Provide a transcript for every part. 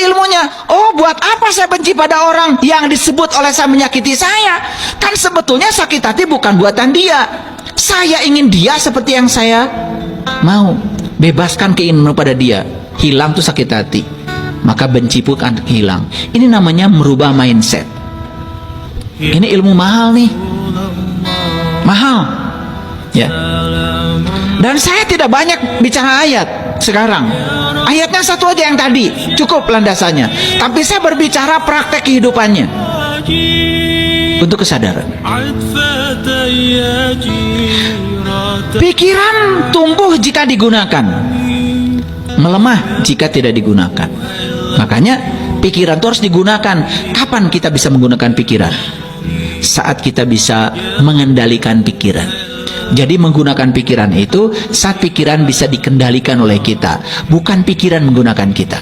ilmunya. Oh, buat apa saya benci pada orang yang disebut oleh saya menyakiti saya? Kan sebetulnya sakit hati bukan buatan dia. Saya ingin dia seperti yang saya mau. Bebaskan keinginan pada dia. Hilang tuh sakit hati. Maka benci pun akan hilang. Ini namanya merubah mindset. Ini ilmu mahal nih. Mahal. Ya. Dan saya tidak banyak bicara ayat sekarang. Ayatnya satu aja yang tadi, cukup landasannya. Tapi saya berbicara praktek kehidupannya. Untuk kesadaran. Pikiran tumbuh jika digunakan, melemah jika tidak digunakan. Makanya pikiran itu harus digunakan. Kapan kita bisa menggunakan pikiran? Saat kita bisa mengendalikan pikiran. Jadi menggunakan pikiran itu saat pikiran bisa dikendalikan oleh kita, bukan pikiran menggunakan kita.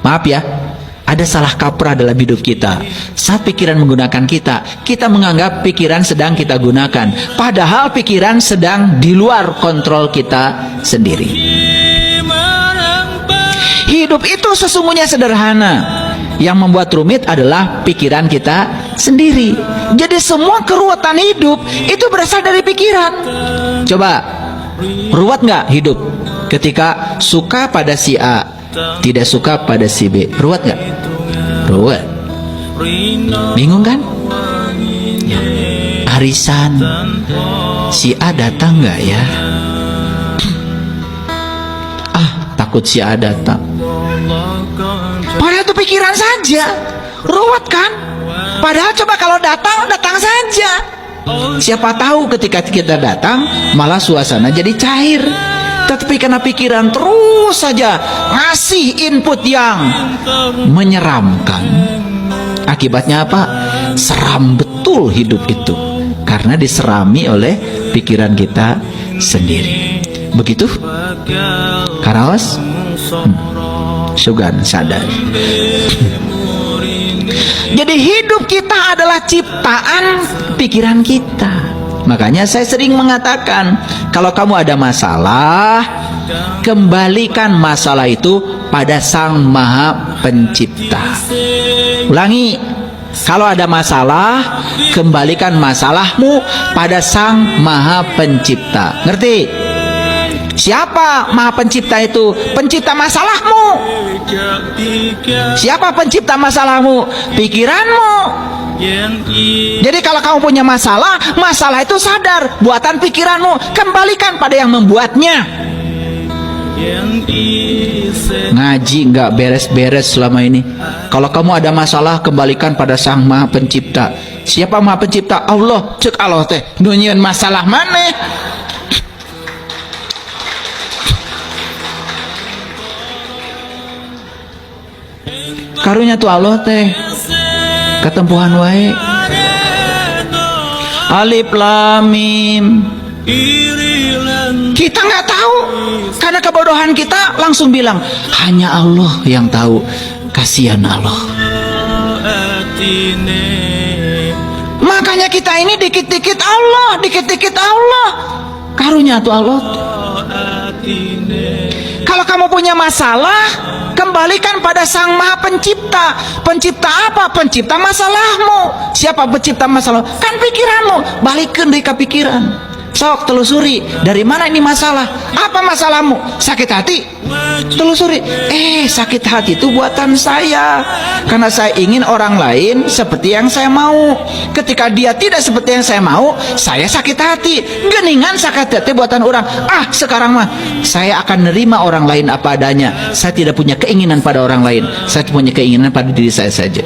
Maaf ya, ada salah kaprah dalam hidup kita. Saat pikiran menggunakan kita, kita menganggap pikiran sedang kita gunakan, padahal pikiran sedang di luar kontrol kita sendiri. Hidup itu sesungguhnya sederhana. Yang membuat rumit adalah pikiran kita sendiri. Jadi semua keruwetan hidup itu berasal dari pikiran. Coba, ruwet nggak hidup? Ketika suka pada si A, tidak suka pada si B, ruwet nggak? Ruwet. Bingung kan? Ya. Arisan, si A datang nggak ya? Takut si A datang. Padahal itu pikiran saja, ruwet kan? Padahal coba kalau datang, datang saja. Siapa tahu ketika kita datang malah suasana jadi cair. Tetapi karena pikiran terus saja ngasih input yang menyeramkan, akibatnya apa? Seram betul hidup itu, karena diserami oleh pikiran kita sendiri. Begitu? Karaos? Sugan sadar. Jadi hidup kita adalah ciptaan pikiran kita. Makanya saya sering mengatakan, kalau kamu ada masalah, kembalikan masalah itu pada Sang Maha Pencipta. Ulangi, kalau ada masalah, kembalikan masalahmu pada Sang Maha Pencipta. Ngerti? Siapa Maha Pencipta itu? Pencipta masalahmu. Siapa pencipta masalahmu? Pikiranmu. Jadi kalau kamu punya masalah, masalah itu sadar, buatan pikiranmu. Kembalikan pada yang membuatnya. Ngaji nggak beres-beres selama ini. Kalau kamu ada masalah, kembalikan pada Sang Maha Pencipta. Siapa Maha Pencipta? Allah. Cek Allah teh nunyian masalah mana? Karunya tuh Allah teh ketempuhan wae. Alif Lam Mim. Kita nggak tahu karena kebodohan kita, langsung bilang hanya Allah yang tahu. Kasihan Allah. Makanya kita ini dikit-dikit Allah, dikit-dikit Allah. Karunya tuh Allah. Kalau kamu punya masalah, kembalikan pada Sang Maha Pencipta. Pencipta apa? Pencipta masalahmu. Siapa pencipta masalah? Kan pikiranmu. Balikin dari pikiran. Sok telusuri, dari mana ini masalah? Apa masalahmu? Sakit hati? Telusuri. Sakit hati itu buatan saya, karena saya ingin orang lain seperti yang saya mau. Ketika dia tidak seperti yang saya mau, saya sakit hati. Geningan sakit hati buatan orang. Sekarang mah saya akan nerima orang lain apa adanya. Saya tidak punya keinginan pada orang lain. Saya punya keinginan pada diri saya saja.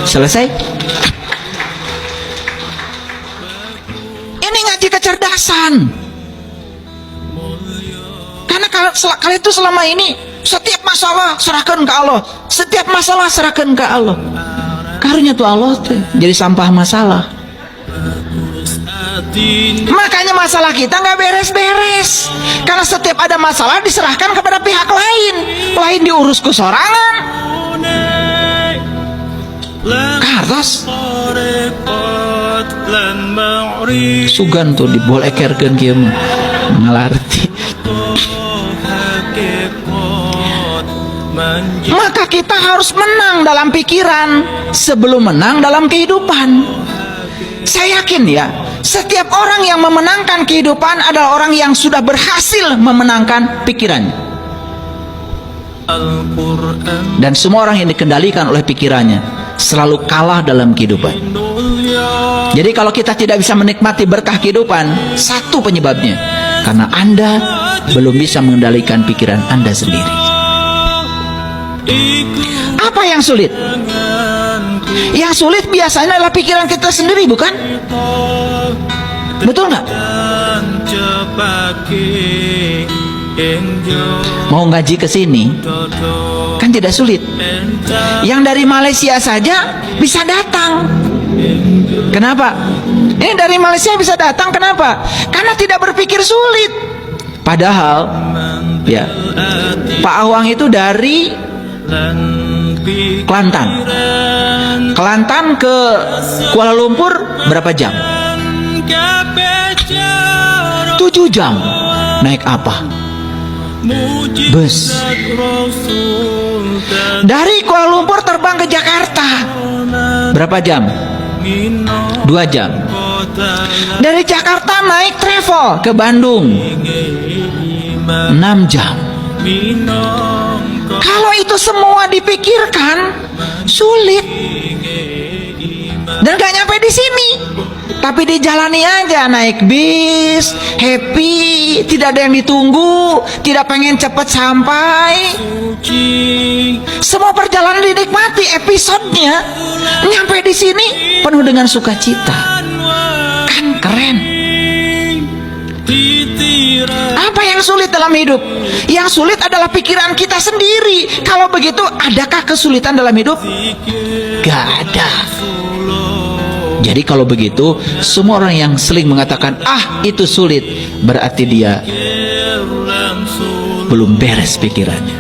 Selesai? Kecerdasan. Karena kalian itu selama ini setiap masalah serahkan ke Allah, setiap masalah serahkan ke Allah. Karunya tuh Allah tuh jadi sampah masalah. Makanya masalah kita nggak beres-beres, karena setiap ada masalah diserahkan kepada pihak lain diurus ke sorangan. Kartos sugan tuh dibolekerkeun kieu mah ngalarti. Maka kita harus menang dalam pikiran sebelum menang dalam kehidupan. Saya yakin ya, setiap orang yang memenangkan kehidupan adalah orang yang sudah berhasil memenangkan pikirannya. Dan semua orang yang dikendalikan oleh pikirannya selalu kalah dalam kehidupan. Jadi kalau kita tidak bisa menikmati berkah kehidupan, satu penyebabnya karena Anda belum bisa mengendalikan pikiran Anda sendiri. Apa yang sulit? Yang sulit biasanya adalah pikiran kita sendiri, bukan? Betul nggak? Mau ngaji ke sini kan tidak sulit. Yang dari Malaysia saja bisa datang. Kenapa? Ini dari Malaysia bisa datang, kenapa? Karena tidak berpikir sulit. Padahal ya, Pak Awang itu dari Kelantan. Kelantan ke Kuala Lumpur berapa jam? 7 jam. Naik apa? Bus. Dari Kuala Lumpur terbang ke Jakarta berapa jam? 2 jam. Dari Jakarta naik travel ke Bandung 6 jam. Kalau itu semua dipikirkan sulit dan gak nyampe di sini, tapi dijalani aja, naik bis, happy, tidak ada yang ditunggu, tidak pengen cepat sampai. Semua perjalanan dinikmati, episodenya nyampe di sini penuh dengan sukacita. Kan keren. Apa yang sulit dalam hidup? Yang sulit adalah pikiran kita sendiri. Kalau begitu, adakah kesulitan dalam hidup? Gak ada. Jadi kalau begitu, semua orang yang sering mengatakan, ah itu sulit, berarti dia belum beres pikirannya.